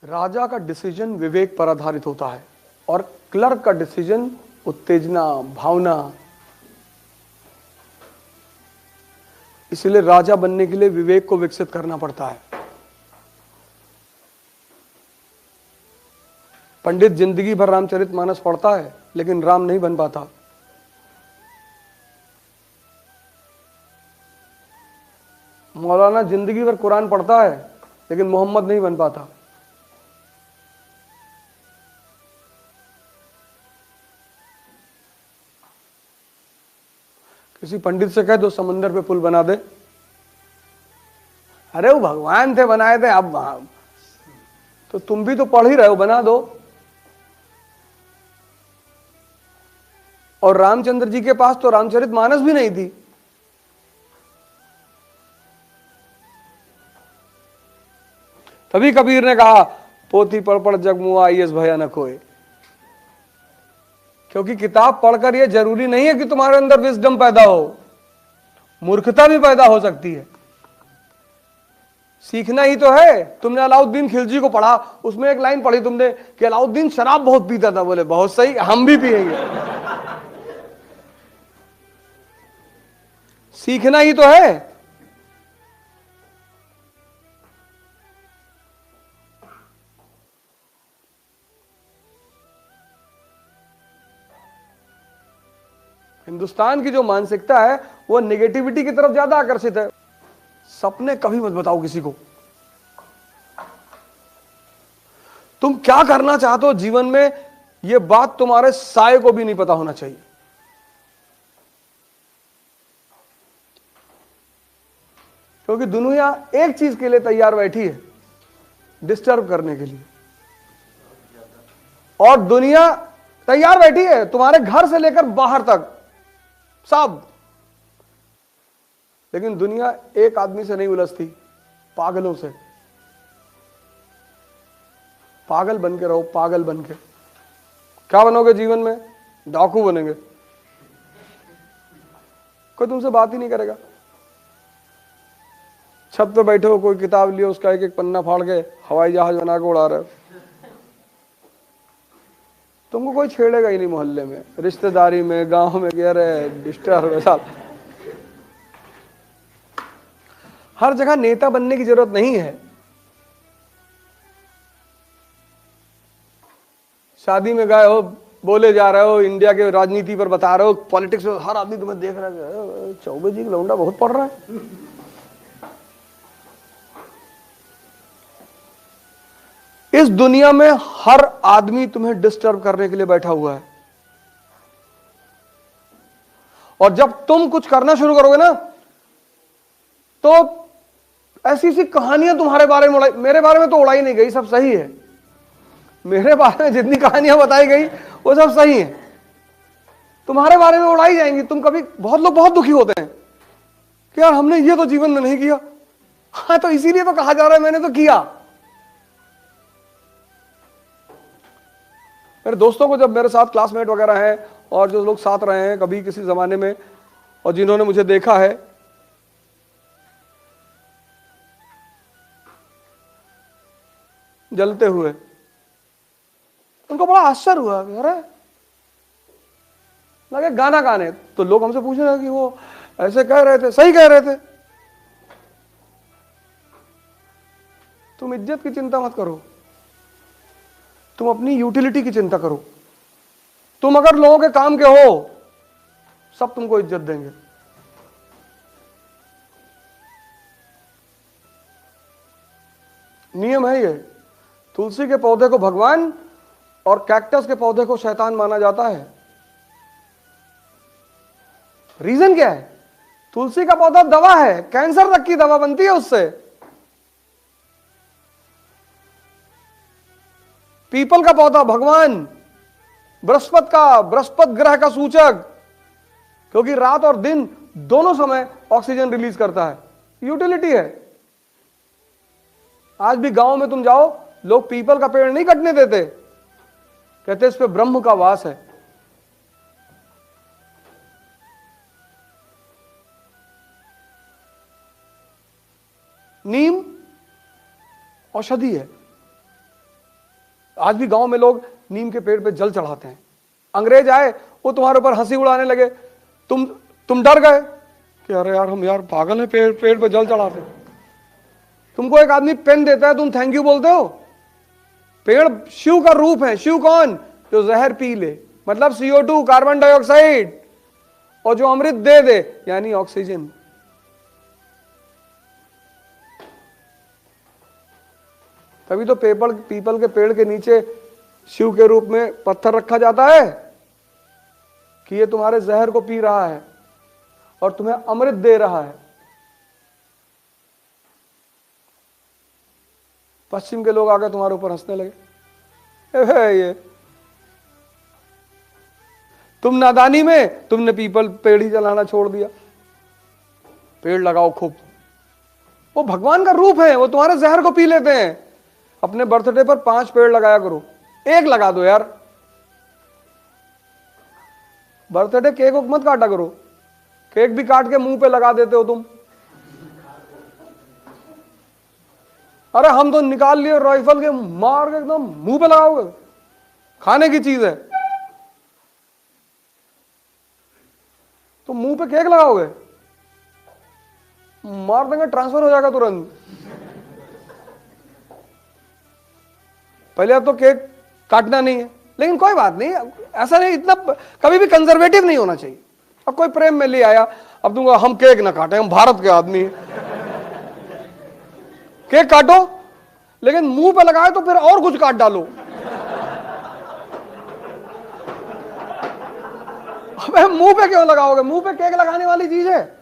राजा का डिसीजन विवेक पर आधारित होता है और क्लर्क का डिसीजन उत्तेजना, भावना। इसलिए राजा बनने के लिए विवेक को विकसित करना पड़ता है। पंडित जिंदगी भर रामचरितमानस पढ़ता है लेकिन राम नहीं बन पाता। मौलाना जिंदगी भर कुरान पढ़ता है लेकिन मोहम्मद नहीं बन पाता। किसी पंडित से कह दो समंदर पे पुल बना दे, अरे वो भगवान थे बनाए थे, अब तो तुम भी तो पढ़ ही रहे हो, बना दो। और रामचंद्र जी के पास तो रामचरितमानस भी नहीं थी। तभी कबीर ने कहा पोथी पढ़ पढ़ जगमुआ आईएस भयानक होए। क्योंकि किताब पढ़कर यह जरूरी नहीं है कि तुम्हारे अंदर विजडम पैदा हो, मूर्खता भी पैदा हो सकती है। सीखना ही तो है। तुमने अलाउद्दीन खिलजी को पढ़ा, उसमें एक लाइन पढ़ी तुमने कि अलाउद्दीन शराब बहुत पीता था। बोले बहुत सही, हम भी पिएंगे। सीखना ही तो है। हिंदुस्तान की जो मानसिकता है वो नेगेटिविटी की तरफ ज्यादा आकर्षित है। सपने कभी मत बताओ किसी को। तुम क्या करना चाहते हो जीवन में, यह बात तुम्हारे साये को भी नहीं पता होना चाहिए। क्योंकि दुनिया एक चीज के लिए तैयार बैठी है, डिस्टर्ब करने के लिए। और दुनिया तैयार बैठी है तुम्हारे घर से लेकर बाहर तक सब। लेकिन दुनिया एक आदमी से नहीं उलझती, पागलों से। पागल बन के रहो, पागल बन के। क्या बनोगे जीवन में? डाकू बनेंगे। कोई तुमसे बात ही नहीं करेगा। छत पे बैठे हो, कोई किताब लियो, उसका एक एक पन्ना फाड़ के हवाई जहाज बना के उड़ा रहे हो। तुमको कोई छेड़ेगा ही नहीं मोहल्ले में, रिश्तेदारी में, गांव में। कह रहे डिस्टर्ब है साहब। हर जगह नेता बनने की जरूरत नहीं है। शादी में गए हो, बोले जा रहे हो, इंडिया के राजनीति पर बता रहे हो, पॉलिटिक्स में हर आदमी तुम्हें देख रहा है, चौबे जी का लौंडा बहुत पढ़ रहा है। इस दुनिया में हर आदमी तुम्हें डिस्टर्ब करने के लिए बैठा हुआ है। और जब तुम कुछ करना शुरू करोगे ना, तो ऐसी सी कहानियां तुम्हारे बारे में मेरे बारे में तो उड़ाई नहीं गई, सब सही है। मेरे बारे में जितनी कहानियां बताई गई वो सब सही है। तुम्हारे बारे में उड़ाई जाएंगी। तुम कभी, बहुत लोग बहुत दुखी होते हैं कि यार हमने ये तो जीवन में नहीं किया। हाँ, तो इसीलिए तो कहा जा रहा है मैंने तो किया। मेरे दोस्तों को, जब मेरे साथ क्लासमेट वगैरह हैं और जो लोग साथ रहे हैं कभी किसी जमाने में, और जिन्होंने मुझे देखा है, जलते हुए, उनको बड़ा आश्चर्य हुआ। अरे लगे गाना गाने, तो लोग हमसे पूछ रहे कि वो ऐसे कह रहे थे, सही कह रहे थे। तुम इज्जत की चिंता मत करो, तुम अपनी यूटिलिटी की चिंता करो। तुम अगर लोगों के काम के हो, सब तुमको इज्जत देंगे। नियम है ये। तुलसी के पौधे को भगवान और कैक्टस के पौधे को शैतान माना जाता है। रीजन क्या है? तुलसी का पौधा दवा है, कैंसर तक की दवा बनती है उससे। पीपल का पौधा भगवान, बृहस्पति ग्रह का सूचक, क्योंकि रात और दिन दोनों समय ऑक्सीजन रिलीज करता है। यूटिलिटी है। आज भी गांव में तुम जाओ, लोग पीपल का पेड़ नहीं कटने देते, कहते इस पे ब्रह्म का वास है। नीम औषधि है। आज भी गांव में लोग नीम के पेड़ पे जल चढ़ाते हैं। अंग्रेज आए, वो तुम्हारे ऊपर हंसी उड़ाने लगे, तुम डर गए कि अरे यार हम यार पागल है, पेड़ पेड़ पे जल चढ़ाते हैं। तुमको एक आदमी पेन देता है, तुम थैंक यू बोलते हो। पेड़ शिव का रूप है। शिव कौन? जो जहर पी ले, मतलब CO2 कार्बन डाइऑक्साइड, और जो अमृत दे दे यानी ऑक्सीजन। तभी तो पीपल के पेड़ के नीचे शिव के रूप में पत्थर रखा जाता है कि ये तुम्हारे जहर को पी रहा है और तुम्हें अमृत दे रहा है। पश्चिम के लोग आकर तुम्हारे ऊपर हंसने लगे, ये तुम नादानी में तुमने पीपल पेड़ ही जलाना छोड़ दिया। पेड़ लगाओ खूब, वो भगवान का रूप है, वो तुम्हारे जहर को पी लेते हैं। अपने बर्थडे पर 5 पेड़ लगाया करो, 1 लगा दो यार। बर्थडे केक मत काटा करो, केक भी काट के मुंह पे लगा देते हो तुम। अरे हम तो निकाल लिए राइफल के, मार के एकदम मुंह पे लगाओगे, खाने की चीज है तो मुंह पे केक लगाओगे, मार देंगे, ट्रांसफर हो जाएगा तुरंत। पहले अब तो केक काटना नहीं है, लेकिन कोई बात नहीं, ऐसा नहीं, इतना कभी भी कंजर्वेटिव नहीं होना चाहिए। अब कोई प्रेम में ले आया, अब तुमको हम केक ना काटे, हम भारत के आदमी हैं, केक काटो, लेकिन मुंह पे लगाए तो फिर और कुछ काट डालो। अबे मुंह पे क्यों लगाओगे? मुंह पे केक लगाने वाली चीज है।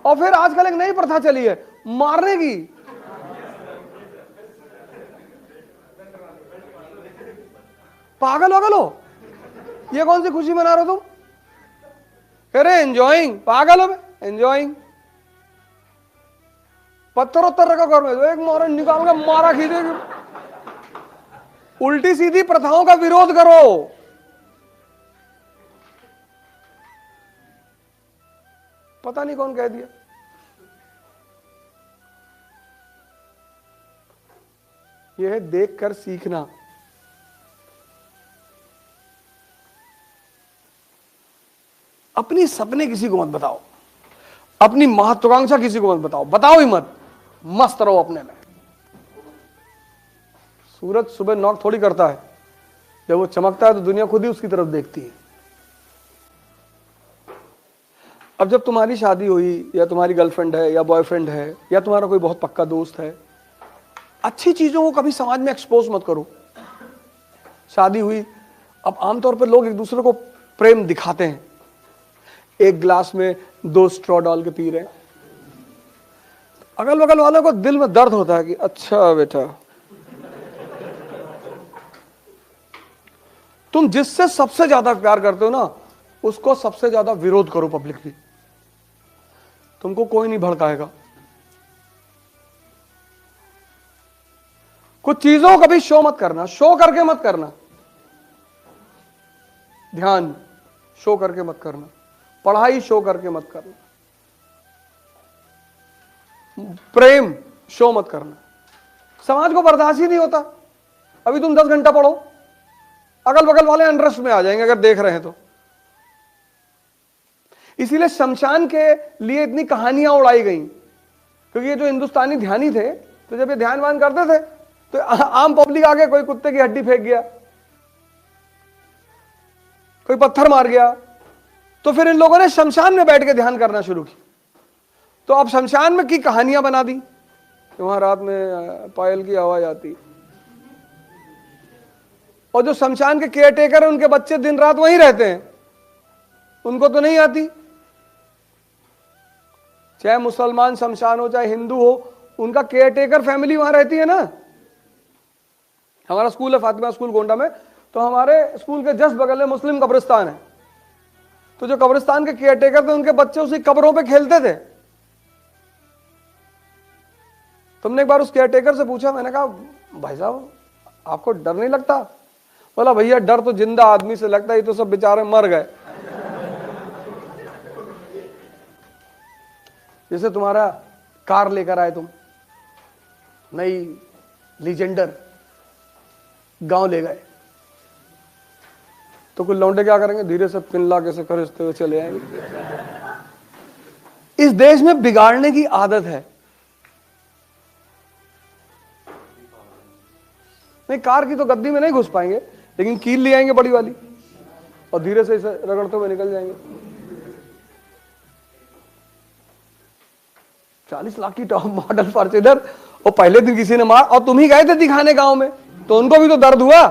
और फिर आजकल एक नई प्रथा चली है मारने की। पागल हो, ये कौन सी खुशी मना रहे हो तुम? अरे एंजॉइंग, पागल हो, एंजॉइंग। पत्थर उत्तर रखा घर में, एक मोर निकाल के मारा खींचेगी। उल्टी सीधी प्रथाओं का विरोध करो। पता नहीं कौन कह दिया। यह है देखकर सीखना। अपनी सपने किसी को मत बताओ, अपनी महत्वाकांक्षा किसी को मत बताओ, बताओ ही मत, मस्त रहो अपने में। सूरज सुबह नॉक थोड़ी करता है, जब वो चमकता है तो दुनिया खुद ही उसकी तरफ देखती है। अब जब तुम्हारी शादी हुई, या तुम्हारी गर्लफ्रेंड है या बॉयफ्रेंड है, या तुम्हारा कोई बहुत पक्का दोस्त है, अच्छी चीजों को कभी समाज में एक्सपोज मत करो। शादी हुई, अब आमतौर पर लोग एक दूसरे को प्रेम दिखाते हैं, एक ग्लास में 2 स्ट्रॉ डाल के पी रहे हैं। अगल बगल वालों को दिल में दर्द होता है कि अच्छा बेटा, तुम जिससे सबसे ज्यादा प्यार करते हो ना, उसको सबसे ज्यादा विरोध करो पब्लिकली, तुमको कोई नहीं भड़काएगा। कुछ चीजों को कभी शो मत करना, शो करके मत करना। ध्यान शो करके मत करना, पढ़ाई शो करके मत करना, प्रेम शो मत करना। समाज को बर्दाश्त ही नहीं होता। अभी तुम 10 घंटा पढ़ो, अगल बगल वाले इंटरेस्ट में आ जाएंगे अगर देख रहे हैं तो। इसीलिए शमशान के लिए इतनी कहानियां उड़ाई गई, क्योंकि ये जो हिंदुस्तानी ध्यानी थे, तो जब ये ध्यान वान करते थे तो आम पब्लिक आके कोई कुत्ते की हड्डी फेंक गया, कोई पत्थर मार गया, तो फिर इन लोगों ने शमशान में बैठ के ध्यान करना शुरू की। तो अब शमशान में की कहानियां बना दी, वहां रात में पायल की आवाज आती, और जो शमशान के केयर टेकर हैं उनके बच्चे दिन रात वहीं रहते हैं, उनको तो नहीं आती। चाहे मुसलमान शमशान हो चाहे हिंदू हो, उनका केयर टेकर फैमिली वहां रहती है ना। हमारा स्कूल है फातिमा स्कूल गोंडा में, तो हमारे स्कूल के जस्ट बगल में मुस्लिम कब्रिस्तान है। तो जो कब्रिस्तान के केयर टेकर थे, उनके बच्चे उसी कब्रों पे खेलते थे। तुमने एक बार उस केयर टेकर से पूछा, मैंने कहा भाई साहब आपको डर नहीं लगता? बोला भैया डर तो जिंदा आदमी से लगता है, ये तो सब बेचारे मर गए। जैसे तुम्हारा कार लेकर आए तुम, नई लीजेंडर, गांव ले गए तो कुछ लौंडे क्या करेंगे, धीरे से पिन ला कैसे खरीदते हुए चले आएंगे। इस देश में बिगाड़ने की आदत है। नहीं, कार की तो गद्दी में नहीं घुस पाएंगे, लेकिन कील ले आएंगे बड़ी वाली और धीरे से इसे रगड़ते हुए निकल जाएंगे। 40 लाख की टॉप मॉडल फॉर्च्यूनर, और पहले दिन किसी ने मार, और तुम ही गए थे दिखाने गांव में, तो उनको भी तो दर्द हुआ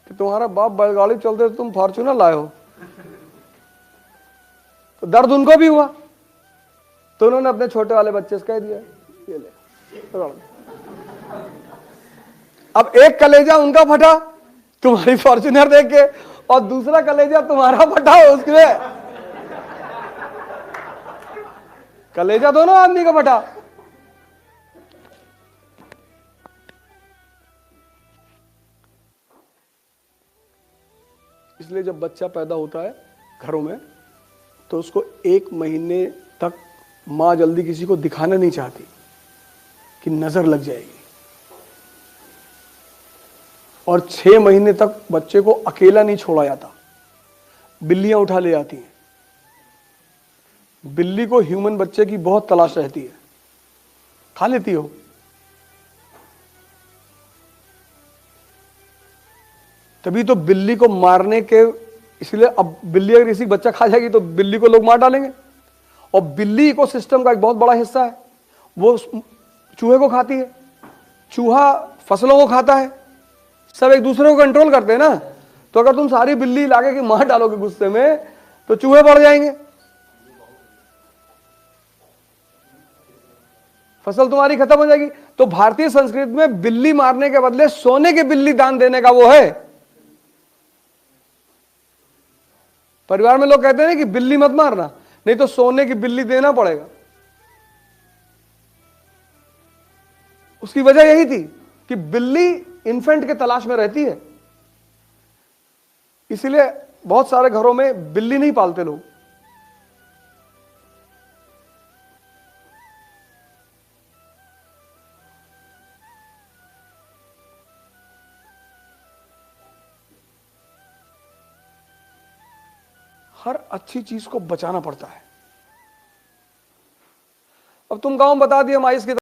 कि तुम्हारा बाप बैलगाड़ी चलते तो तुम फॉर्च्यूनर लाए हो, तो दर्द उनको भी हुआ। तो उन्होंने अपने छोटे वाले बच्चे से कह दिया, ये ले। अब एक कलेजा उनका फटा तुम्हारी फॉर्च्यूनर देख के, और दूसरा कलेजा तुम्हारा फटा उसमें, कलेजा दोनों आदमी का फटा। इसलिए जब बच्चा पैदा होता है घरों में, तो उसको 1 महीने तक मां जल्दी किसी को दिखाना नहीं चाहती कि नजर लग जाएगी, और 6 महीने तक बच्चे को अकेला नहीं छोड़ा जाता, बिल्लियां उठा ले जाती हैं। बिल्ली को ह्यूमन बच्चे की बहुत तलाश रहती है, खा लेती हो। तभी तो बिल्ली को मारने के, इसलिए अब बिल्ली अगर किसी बच्चा खा जाएगी तो बिल्ली को लोग मार डालेंगे। और बिल्ली इकोसिस्टम का एक बहुत बड़ा हिस्सा है, वो चूहे को खाती है, चूहा फसलों को खाता है, सब एक दूसरे को कंट्रोल करते हैं ना। तो अगर तुम सारी बिल्ली लाके की मार डालोगे गुस्से में, तो चूहे बढ़ जाएंगे, फसल तुम्हारी खत्म हो जाएगी। तो भारतीय संस्कृति में बिल्ली मारने के बदले सोने की बिल्ली दान देने का वो है। परिवार में लोग कहते हैं कि बिल्ली मत मारना, नहीं तो सोने की बिल्ली देना पड़ेगा। उसकी वजह यही थी कि बिल्ली इन्फेंट के तलाश में रहती है, इसलिए बहुत सारे घरों में बिल्ली नहीं पालते लोग। हर अच्छी चीज को बचाना पड़ता है। अब तुम गांव में बता दिए हम आइस की